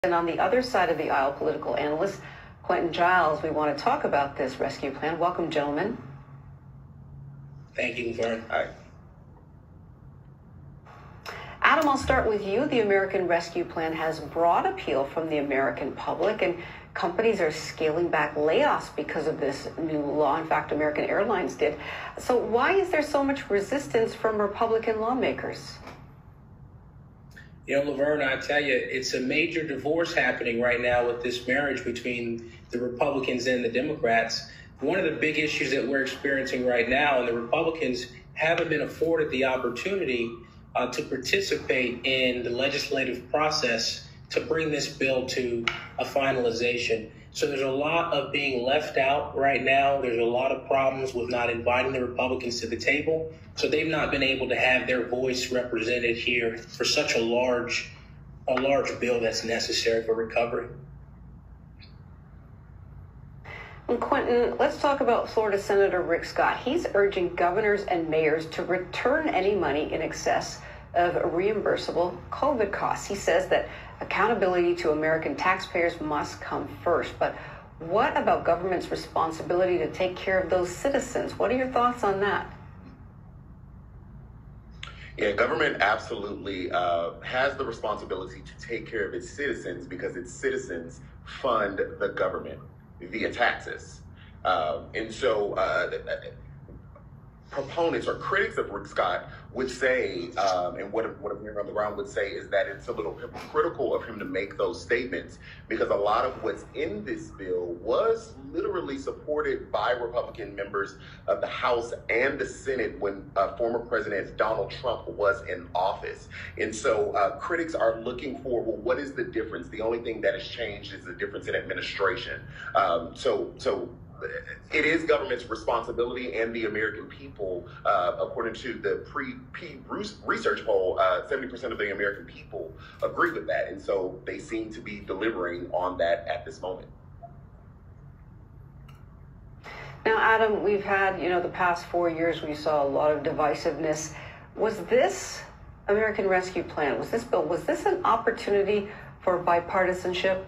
And on the other side of the aisle, political analyst Quentin Jiles, we want to talk about this rescue plan. Welcome, gentlemen. Thank you, Laverne. Hi. Adam, I'll start with you. The American Rescue Plan has broad appeal from the American public, and companies are scaling back layoffs because of this new law. In fact, American Airlines did. So why is there so much resistance from Republican lawmakers? You know, Laverne, I tell you, it's a major divorce happening right now with this marriage between the Republicans and the Democrats. One of the big issues that we're experiencing right now, and the Republicans haven't been afforded the opportunity to participate in the legislative process to bring this bill to a finalization. So there's a lot of being left out right now. There's a lot of problems with not inviting the Republicans to the table. So they've not been able to have their voice represented here for such a large bill that's necessary for recovery. And Quentin, let's talk about Florida Senator Rick Scott. He's urging governors and mayors to return any money in excess of reimbursable COVID costs. He says that accountability to American taxpayers must come first. But what about government's responsibility to take care of those citizens? What are your thoughts on that? Yeah, government absolutely has the responsibility to take care of its citizens because its citizens fund the government via taxes. And so proponents or critics of Rick Scott would say, and what I'm hearing on the ground would say, is that it's a little hypocritical of him to make those statements because a lot of what's in this bill was literally supported by Republican members of the House and the Senate when former President Donald Trump was in office. And so critics are looking for, well, what is the difference? The only thing that has changed is the difference in administration. So it is government's responsibility, and the American people, according to the Pew Research poll, 70% of the American people agree with that. And so they seem to be delivering on that at this moment. Now, Adam, we've had, the past 4 years, we saw a lot of divisiveness. Was this American Rescue Plan, was this an opportunity for bipartisanship?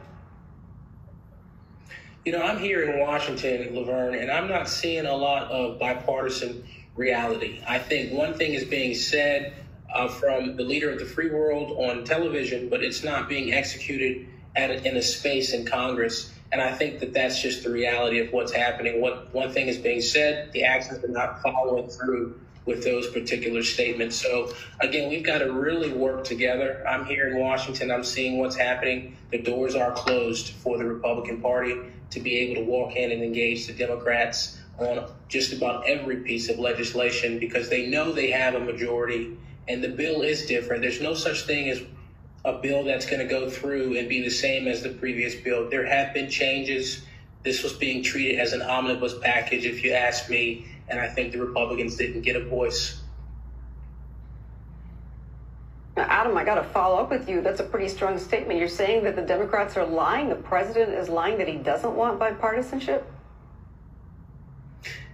You know, I'm here in Washington, Laverne, and I'm not seeing a lot of bipartisan reality. I think one thing is being said from the leader of the free world on television, but it's not being executed in a space in Congress. And I think that that's just the reality of what's happening. One thing is being said, the actions are not following through with those particular statements. So again, we've got to really work together. I'm here in Washington. I'm seeing what's happening. The doors are closed for the Republican Party to be able to walk in and engage the Democrats on just about every piece of legislation because they know they have a majority and the bill is different. There's no such thing as a bill that's going to go through and be the same as the previous bill. There have been changes. This was being treated as an omnibus package, if you ask me, and I think the Republicans didn't get a voice. Now, Adam, I got to follow up with you. That's a pretty strong statement. You're saying that the Democrats are lying, the president is lying, that he doesn't want bipartisanship?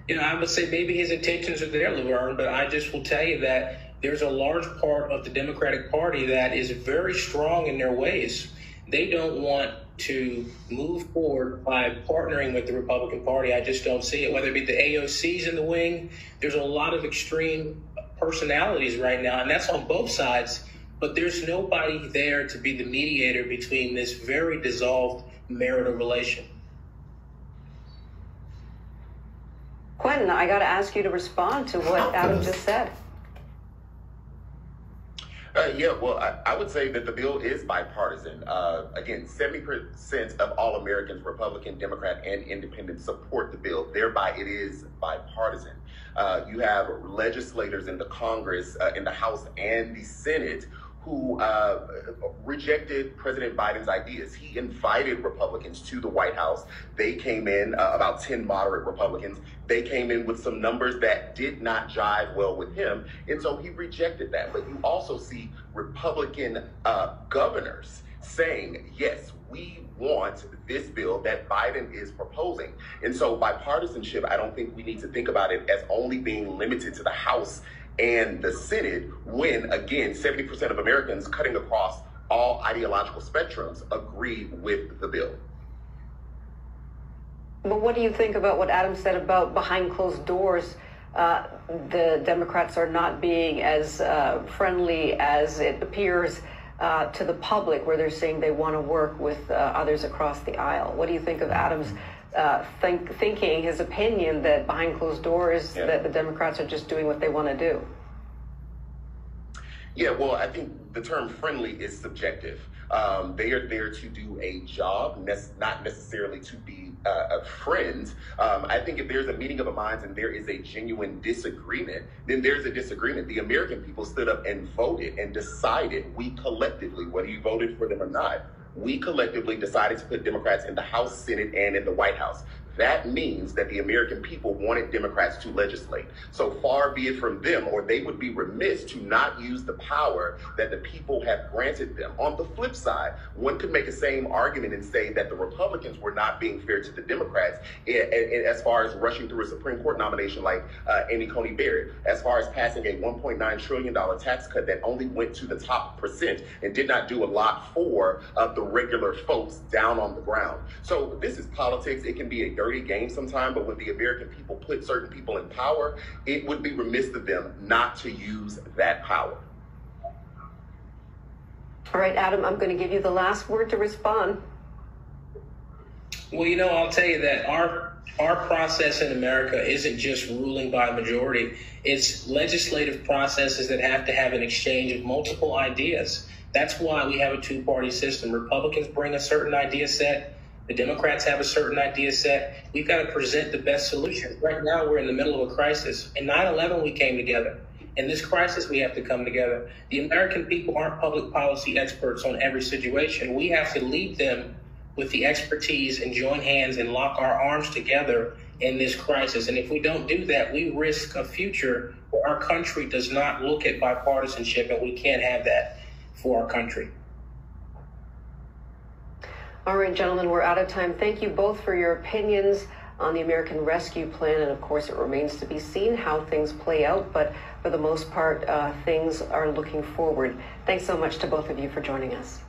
You know, I would say maybe his intentions are there, Laverne, but I just will tell you that there's a large part of the Democratic Party that is very strong in their ways. They don't want to move forward by partnering with the Republican Party. I just don't see it, whether it be the AOCs in the wing. There's a lot of extreme personalities right now, and that's on both sides. But there's nobody there to be the mediator between this very dissolved marital relation. Quentin, I got to ask you to respond to what Adam just said. Yeah, well, I would say that the bill is bipartisan. Again, 70% of all Americans, Republican, Democrat, and Independent, support the bill. Thereby, it is bipartisan. You have legislators in the Congress, in the House and the Senate, who rejected President Biden's ideas. He invited Republicans to the White House. They came in, about 10 moderate Republicans. They came in with some numbers that did not jive well with him, and so he rejected that. But you also see Republican governors saying, yes, we want this bill that Biden is proposing. And so bipartisanship, I don't think we need to think about it as only being limited to the House and the Senate when, again, 70% of Americans cutting across all ideological spectrums agree with the bill. But what do you think about what Adam said about behind closed doors? The Democrats are not being as friendly as it appears to the public, where they're saying they want to work with others across the aisle. What do you think of Adam's thinking, his opinion that behind closed doors, that the Democrats are just doing what they want to do? Yeah, well, I think the term friendly is subjective. They are there to do a job, not necessarily to be friends. I think if there's a meeting of the minds and there is a genuine disagreement, then there's a disagreement. The American people stood up and voted and decided, we collectively, whether you voted for them or not, we collectively decided to put Democrats in the House, Senate, and in the White House. That means that the American people wanted Democrats to legislate. So far be it from them, or they would be remiss to not use the power that the people have granted them. On the flip side, one could make the same argument and say that the Republicans were not being fair to the Democrats as far as rushing through a Supreme Court nomination like Amy Coney Barrett, as far as passing a $1.9 trillion tax cut that only went to the top percent and did not do a lot for the regular folks down on the ground. So this is politics. It can be a dirty game sometime, but when the American people put certain people in power, it would be remiss of them not to use that power. All right, Adam, I'm going to give you the last word to respond. Well, I'll tell you that our process in America isn't just ruling by majority. It's legislative processes that have to have an exchange of multiple ideas. That's why we have a two-party system. Republicans bring a certain idea set. The Democrats have a certain idea set. We've got to present the best solution. Right now, we're in the middle of a crisis. In 9/11, we came together. In this crisis, we have to come together. The American people aren't public policy experts on every situation. We have to lead them with the expertise and join hands and lock our arms together in this crisis. And if we don't do that, we risk a future where our country does not look at bipartisanship, and we can't have that for our country. All right, gentlemen, we're out of time. Thank you both for your opinions on the American Rescue Plan. And of course, it remains to be seen how things play out. But for the most part, things are looking forward. Thanks so much to both of you for joining us.